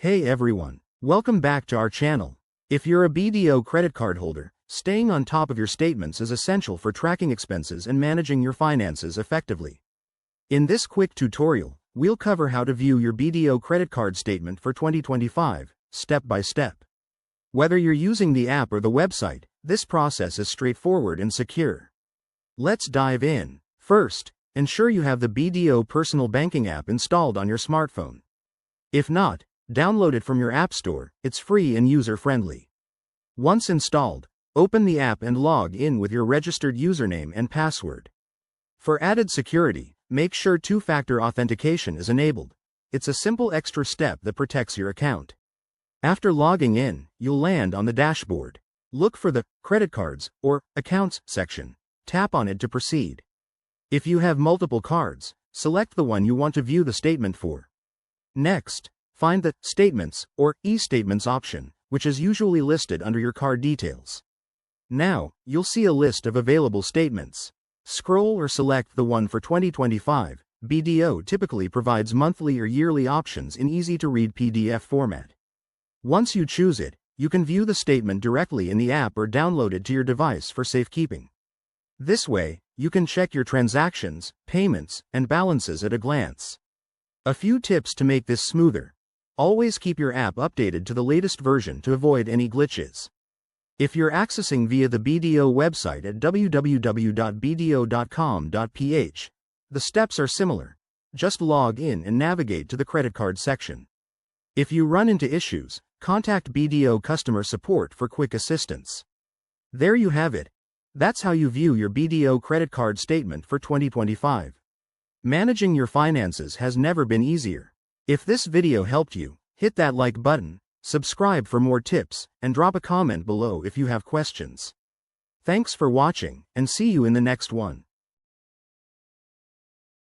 Hey everyone, welcome back to our channel. If you're a BDO credit card holder, staying on top of your statements is essential for tracking expenses and managing your finances effectively. In this quick tutorial, we'll cover how to view your BDO credit card statement for 2025, step by step. Whether you're using the app or the website, this process is straightforward and secure. Let's dive in. First, ensure you have the BDO Personal Banking app installed on your smartphone. If not, download it from your app store, it's free and user-friendly. Once installed, open the app and log in with your registered username and password. For added security, make sure two-factor authentication is enabled. It's a simple extra step that protects your account. After logging in, you'll land on the dashboard. Look for the Credit Cards or Accounts section. Tap on it to proceed. If you have multiple cards, select the one you want to view the statement for. Next, find the Statements or e-Statements option, which is usually listed under your card details. Now, you'll see a list of available statements. Scroll or select the one for 2025. BDO typically provides monthly or yearly options in easy-to-read PDF format. Once you choose it, you can view the statement directly in the app or download it to your device for safekeeping. This way, you can check your transactions, payments, and balances at a glance. A few tips to make this smoother. Always keep your app updated to the latest version to avoid any glitches. If you're accessing via the BDO website at www.bdo.com.ph, the steps are similar. Just log in and navigate to the credit card section. If you run into issues, contact BDO customer support for quick assistance. There you have it. That's how you view your BDO credit card statement for 2025. Managing your finances has never been easier. If this video helped you, hit that like button, subscribe for more tips, and drop a comment below if you have questions. Thanks for watching, and see you in the next one.